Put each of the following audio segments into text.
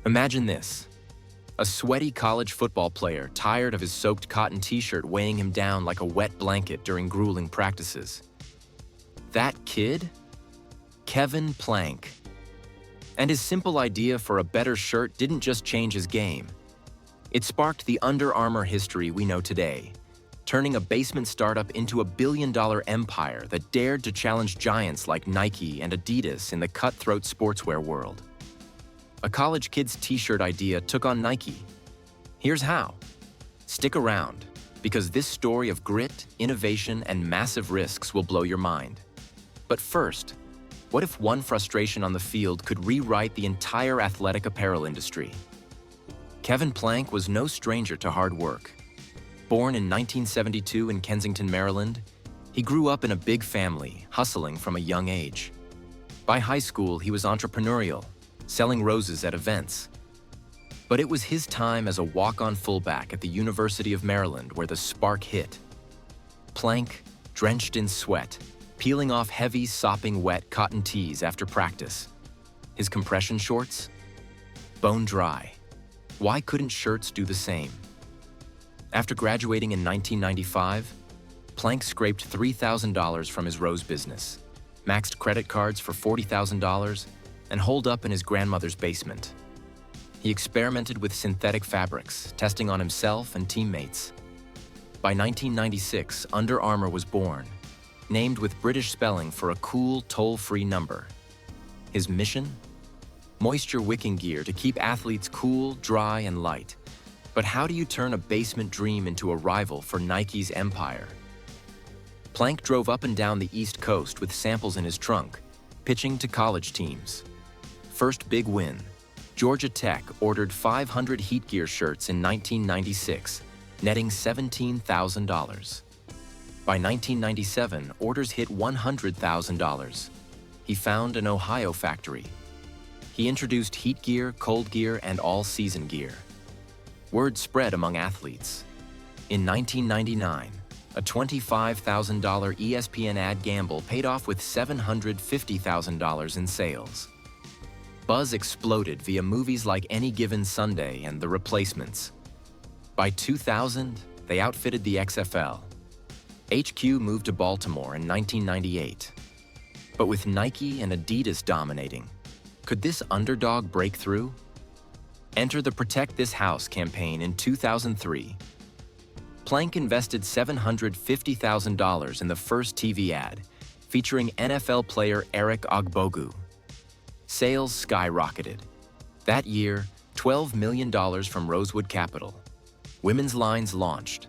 Imagine this: a sweaty college football player tired of his soaked cotton t-shirt weighing him down like a wet blanket during grueling practices. That kid? Kevin Plank. And his simple idea for a better shirt didn't just change his game. It sparked the Under Armour history we know today, turning a basement startup into a billion-dollar empire that dared to challenge giants like Nike and Adidas in the cutthroat sportswear world. A college kid's t-shirt idea took on Nike. Here's how. Stick around, because this story of grit, innovation, and massive risks will blow your mind. But first, what if one frustration on the field could rewrite the entire athletic apparel industry? Kevin Plank was no stranger to hard work. Born in 1972 in Kensington, Maryland, he grew up in a big family, hustling from a young age. By high school, he was entrepreneurial, selling roses at events. But it was his time as a walk-on fullback at the University of Maryland where the spark hit. Plank, drenched in sweat, peeling off heavy, sopping wet cotton tees after practice. His compression shorts? Bone dry. Why couldn't shirts do the same? After graduating in 1995, Plank scraped $3,000 from his rose business, maxed credit cards for $40,000, and holed up in his grandmother's basement. He experimented with synthetic fabrics, testing on himself and teammates. By 1996, Under Armour was born, named with British spelling for a cool, toll-free number. His mission? Moisture-wicking gear to keep athletes cool, dry, and light. But how do you turn a basement dream into a rival for Nike's empire? Plank drove up and down the East Coast with samples in his trunk, pitching to college teams. First big win. Georgia Tech ordered 500 Heat Gear shirts in 1996, netting $17,000. By 1997, orders hit $100,000. He found an Ohio factory. He introduced Heat Gear, Cold Gear, and all-season gear. Word spread among athletes. In 1999, a $25,000 ESPN ad gamble paid off with $750,000 in sales. Buzz exploded via movies like Any Given Sunday and The Replacements. By 2000, they outfitted the XFL. HQ moved to Baltimore in 1998. But with Nike and Adidas dominating, could this underdog break through? Enter the Protect This House campaign in 2003. Plank invested $750,000 in the first TV ad, featuring NFL player Eric Ogbogu. Sales skyrocketed. That year, $12 million from Rosewood Capital. Women's lines launched.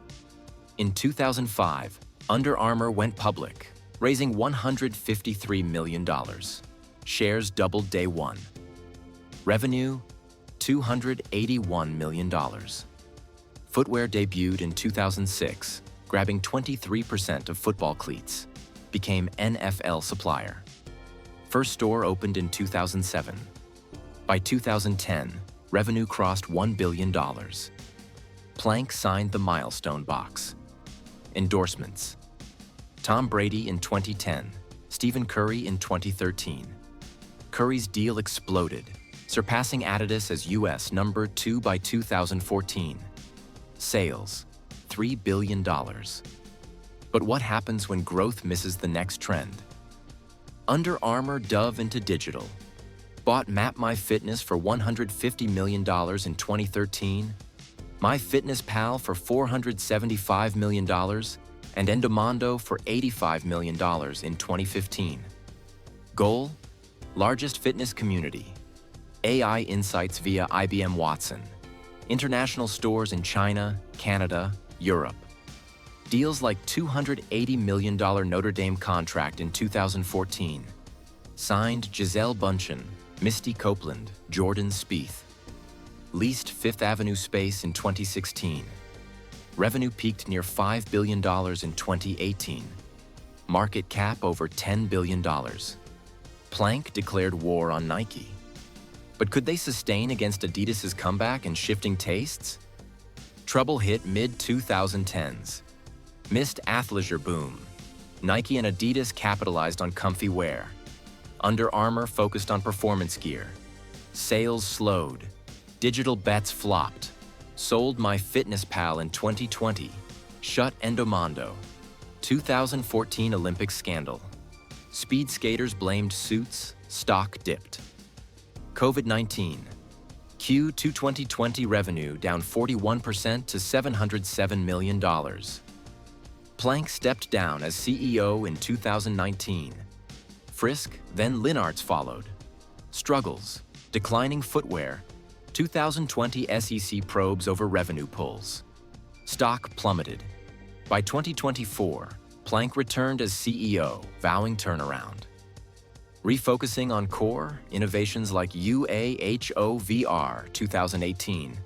In 2005, Under Armour went public, raising $153 million. Shares doubled day one. Revenue, $281 million. Footwear debuted in 2006, grabbing 23% of football cleats, became NFL supplier. First store opened in 2007. By 2010, revenue crossed $1 billion. Plank signed the milestone box. Endorsements. Tom Brady in 2010, Stephen Curry in 2013. Curry's deal exploded, surpassing Adidas as US number 2 by 2014. Sales, $3 billion. But what happens when growth misses the next trend? Under Armour dove into digital, bought MapMyFitness for $150 million in 2013, MyFitnessPal for $475 million, and Endomondo for $85 million in 2015. Goal? Largest fitness community. AI insights via IBM Watson. International stores in China, Canada, Europe. Deals like $280 million Notre Dame contract in 2014. Signed Gisele Bündchen, Misty Copeland, Jordan Spieth. Leased Fifth Avenue space in 2016. Revenue peaked near $5 billion in 2018. Market cap over $10 billion. Plank declared war on Nike. But could they sustain against Adidas's comeback and shifting tastes? Trouble hit mid-2010s. Missed athleisure boom. Nike and Adidas capitalized on comfy wear. Under Armour focused on performance gear. Sales slowed. Digital bets flopped. Sold MyFitnessPal in 2020. Shut Endomondo. 2014 Olympic scandal. Speed skaters blamed suits, stock dipped. COVID-19. Q2 2020 revenue down 41% to $707 million. Plank stepped down as CEO in 2019. Frisk, then Linarts followed. Struggles, declining footwear, 2020 SEC probes over revenue pulls. Stock plummeted. By 2024, Plank returned as CEO, vowing turnaround. Refocusing on core, innovations like UAHOVR 2018,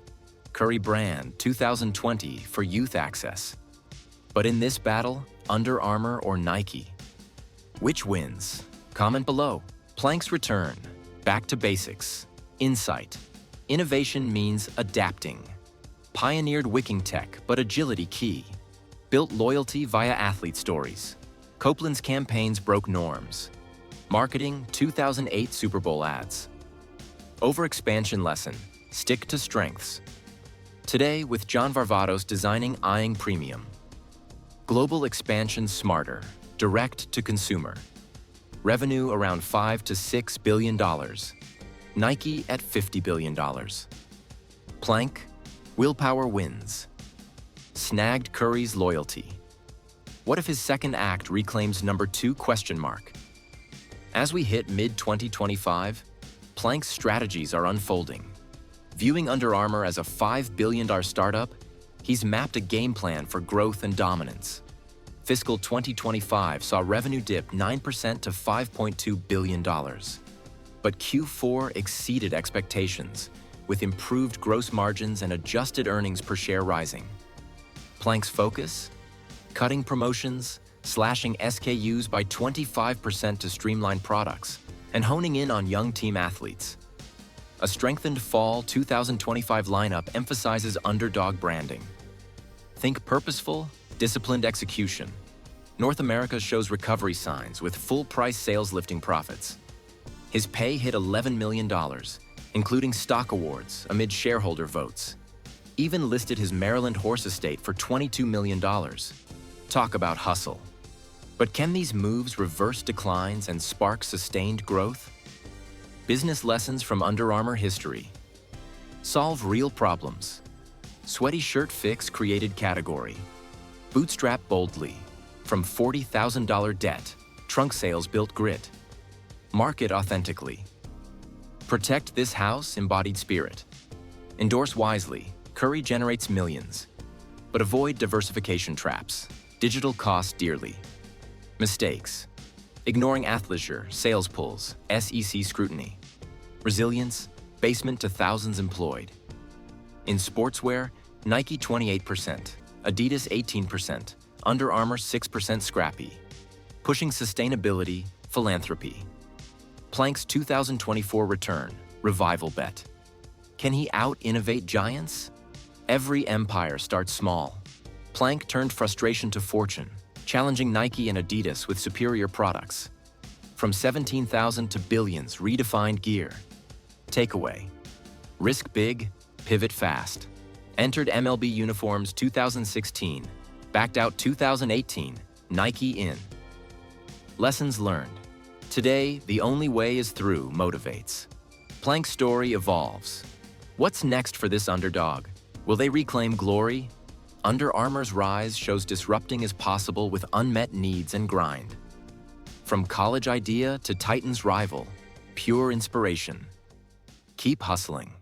Curry Brand 2020 for youth access. But in this battle, Under Armour or Nike? Which wins? Comment below. Plank's return. Back to basics. Insight. Innovation means adapting. Pioneered wicking tech, but agility key. Built loyalty via athlete stories. Copeland's campaigns broke norms. Marketing 2008 Super Bowl ads. Overexpansion lesson. Stick to strengths. Today with John Varvatos designing Eyeing Premium. Global expansion smarter. Direct to consumer. Revenue around $5 to $6 billion. Nike at $50 billion. Plank, willpower wins. Snagged Curry's loyalty. What if his second act reclaims number 2 ? As we hit mid-2025, Plank's strategies are unfolding. Viewing Under Armour as a $5 billion startup, he's mapped a game plan for growth and dominance. Fiscal 2025 saw revenue dip 9% to $5.2 billion. But Q4 exceeded expectations, with improved gross margins and adjusted earnings per share rising. Plank's focus? Cutting promotions, slashing SKUs by 25% to streamline products, and honing in on young team athletes. A strengthened fall 2025 lineup emphasizes underdog branding. Think purposeful, disciplined execution. North America shows recovery signs with full-price sales lifting profits. His pay hit $11 million, including stock awards amid shareholder votes. Even listed his Maryland horse estate for $22 million. Talk about hustle. But can these moves reverse declines and spark sustained growth? Business lessons from Under Armour history. Solve real problems. Sweaty shirt fix created category. Bootstrap boldly. From $40,000 debt, trunk sales built grit. Market authentically. Protect this house embodied spirit. Endorse wisely. Curry generates millions. But avoid diversification traps. Digital costs dearly. Mistakes. Ignoring athleisure, sales pulls, SEC scrutiny. Resilience, basement to thousands employed. In sportswear, Nike 28%, Adidas 18%, Under Armour 6% scrappy. Pushing sustainability, philanthropy. Plank's 2024 return, revival bet. Can he out-innovate giants? Every empire starts small. Plank turned frustration to fortune, challenging Nike and Adidas with superior products. From 17,000 to billions redefined gear. Takeaway. Risk big, pivot fast. Entered MLB uniforms 2016, backed out 2018, Nike in. Lessons learned. Today, the only way is through motivates. Plank's story evolves. What's next for this underdog? Will they reclaim glory? Under Armour's rise shows disrupting is possible with unmet needs and grind. From college idea to Titan's rival, pure inspiration. Keep hustling.